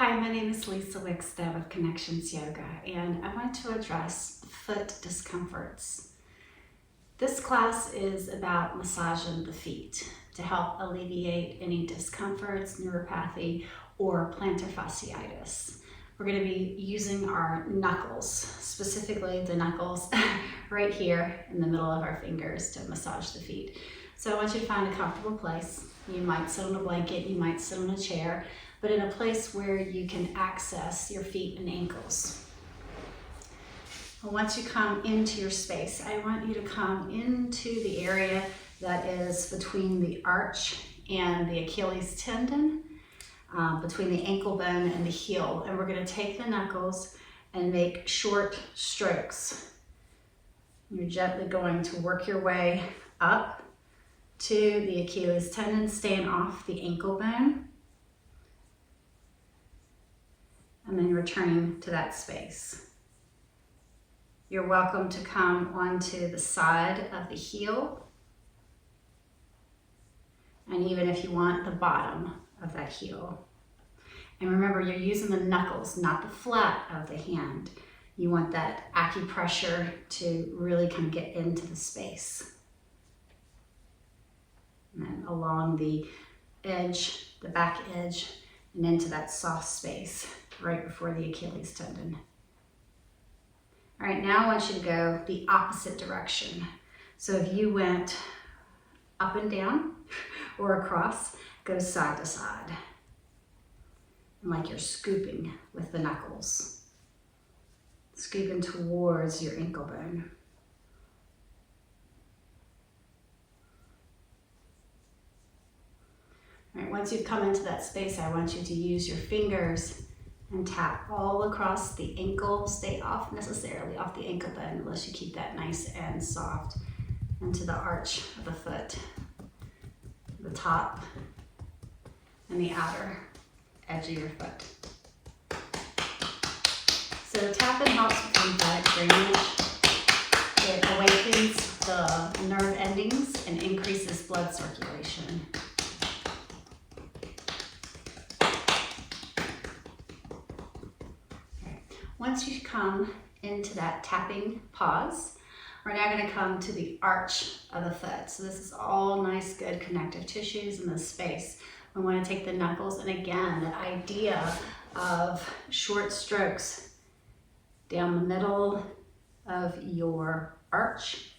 Hi, my name is Lisa Wickstead with Connections Yoga, and I want to address foot discomforts. This class is about massaging the feet to help alleviate any discomforts, neuropathy, or plantar fasciitis. We're going to be using our knuckles, specifically the knuckles right here in the middle of our fingers to massage the feet. So I want you to find a comfortable place. You might sit on a blanket, you might sit on a chair, but in a place where you can access your feet and ankles. And once you come into your space, I want you to come into the area that is between the arch and the Achilles tendon, between the ankle bone and the heel. And we're going to take the knuckles and make short strokes. You're gently going to work your way up to the Achilles tendon, staying off the ankle bone, and then returning to that space. You're welcome to come onto the side of the heel, and even if you want, the bottom of that heel. And remember, you're using the knuckles, not the flat of the hand. You want that acupressure to really kind of get into the space. And then along the edge, the back edge, and into that soft space right before the Achilles tendon. All right, now I want you to go the opposite direction. So if you went up and down or across, go side to side. And like you're scooping with the knuckles. Scooping towards your ankle bone. All right, once you've come into that space, I want you to use your fingers and tap all across the ankle. Stay off necessarily off the ankle bone unless you keep that nice and soft, into the arch of the foot, the top and the outer edge of your foot. So tapping helps with lymphatic drainage. It awakens the nerve endings and increases blood circulation. Once you come into that tapping pause, we're now going to come to the arch of the foot. So this is all nice, good connective tissues in this space. We want to take the knuckles, and again, the idea of short strokes down the middle of your arch.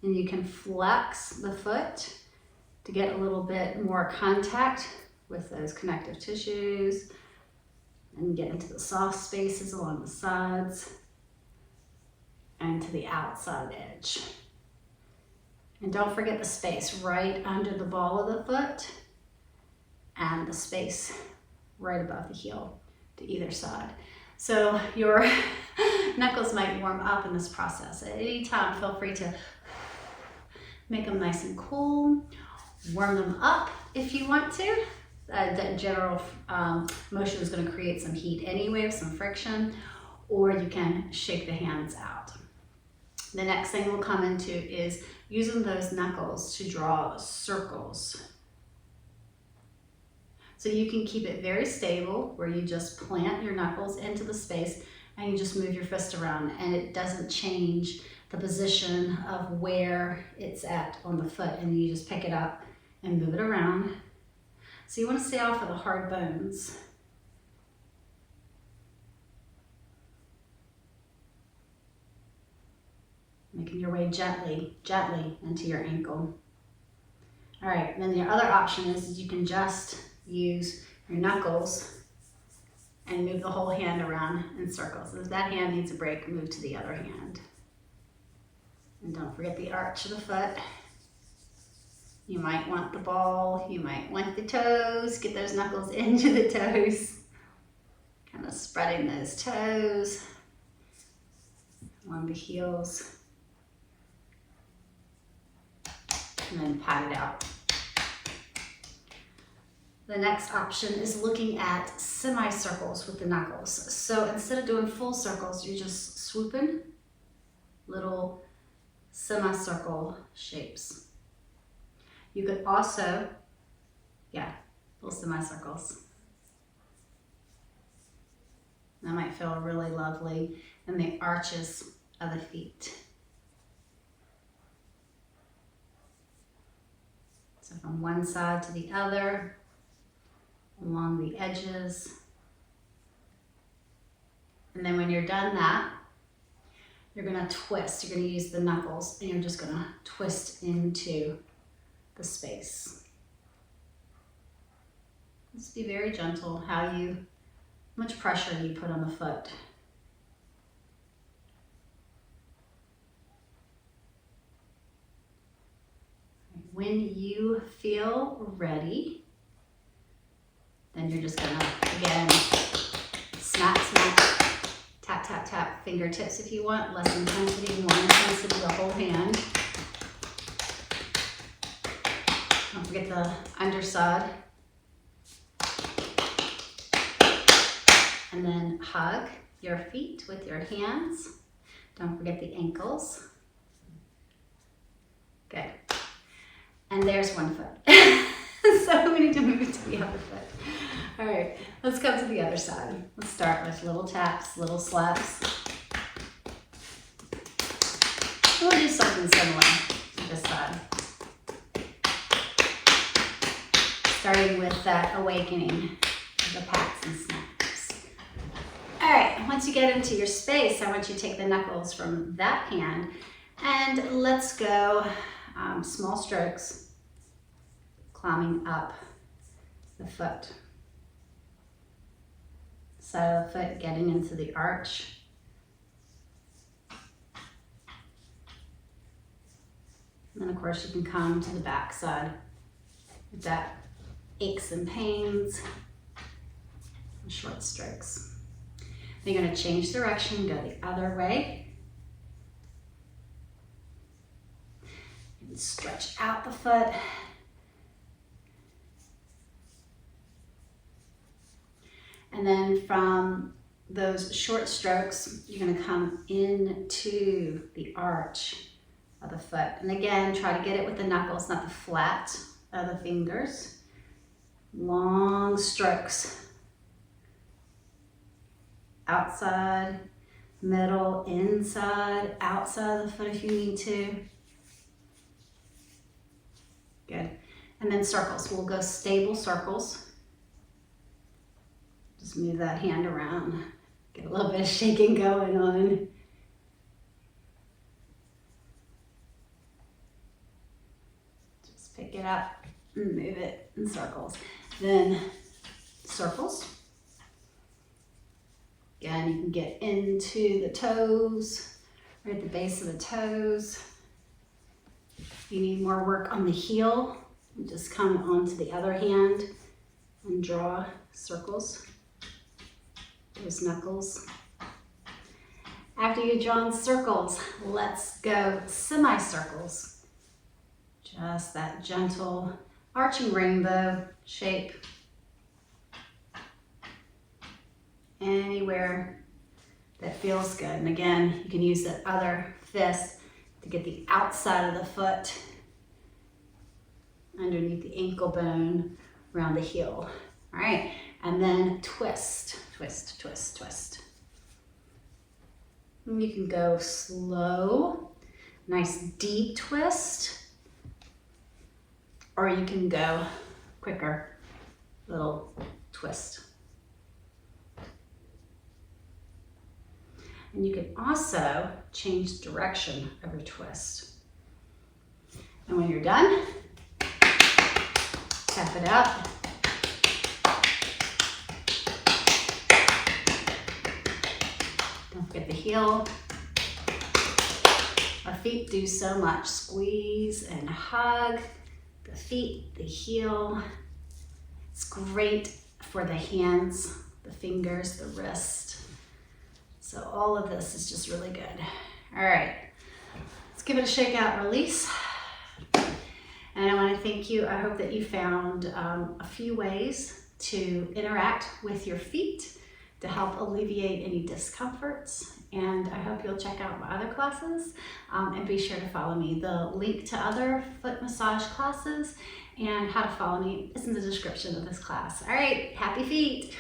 And you can flex the foot to get a little bit more contact with those connective tissues, and get into the soft spaces along the sides and to the outside edge. And don't forget the space right under the ball of the foot and the space right above the heel to either side. So your knuckles might warm up in this process. At any time, feel free to make them nice and cool, warm them up if you want to. That general motion is going to create some heat anyway, some friction, or you can shake the hands out. The next thing we'll come into is using those knuckles to draw circles. So you can keep it very stable where you just plant your knuckles into the space and you just move your fist around, and it doesn't change the position of where it's at on the foot, and you just pick it up and move it around. So you want to stay off of the hard bones. Making your way gently into your ankle. All right, then your other option is you can just use your knuckles and move the whole hand around in circles. If that hand needs a break, move to the other hand. And don't forget the arch of the foot. You might want the ball, you might want the toes, get those knuckles into the toes. Kind of spreading those toes along the heels. And then pat it out. The next option is looking at semicircles with the knuckles. So instead of doing full circles, you're just swooping little semicircle shapes. You could also, little semicircles. That might feel really lovely in the arches of the feet. So from one side to the other, along the edges. And then when you're done that, you're gonna twist. You're gonna use the knuckles and you're just gonna twist into the space. Just be very gentle how much pressure you put on the foot. When you feel ready, then you're just gonna, again, snap, snap, tap, tap, tap, fingertips if you want, less intensity, more intensity, the whole hand. Don't forget the underside. And then hug your feet with your hands. Don't forget the ankles. Good. And there's one foot. So we need to move it to the other foot. All right, let's come to the other side. Let's start with little taps, little slaps. We'll do something similar to this side. Starting with that awakening of the pats and snaps. All right, once you get into your space, I want you to take the knuckles from that hand and let's go small strokes, climbing up the foot. Side of the foot, getting into the arch. And then of course you can come to the back side with that aches and pains, and short strokes. Then you're going to change direction, go the other way. And stretch out the foot. And then from those short strokes, you're going to come into the arch of the foot. And again, try to get it with the knuckles, not the flat of the fingers. Long strokes. Outside, middle, inside, outside of the foot if you need to. Good. And then circles. We'll go stable circles. Just move that hand around. Get a little bit of shaking going on. Just pick it up and move it in circles. Then circles. Again, you can get into the toes, right at the base of the toes. If you need more work on the heel, you just come onto the other hand and draw circles, those knuckles. After you've drawn circles, let's go semicircles. Just that gentle arching rainbow shape. Anywhere that feels good. And again, you can use that other fist to get the outside of the foot underneath the ankle bone around the heel. All right, and then twist, twist, twist, twist. And you can go slow, nice deep twist, or you can go quicker, little twist. And you can also change direction of your twist. And when you're done, tap it out. Don't forget the heel. Our feet do so much. Squeeze and hug the feet, the heel. It's great for the hands, the fingers, the wrist. So all of this is just really good. All right, let's give it a shake out, release. And I want to thank you. I hope that you found a few ways to interact with your feet to help alleviate any discomforts. And I hope you'll check out my other classes and be sure to follow me. The link to other foot massage classes and how to follow me is in the description of this class. All right, happy feet.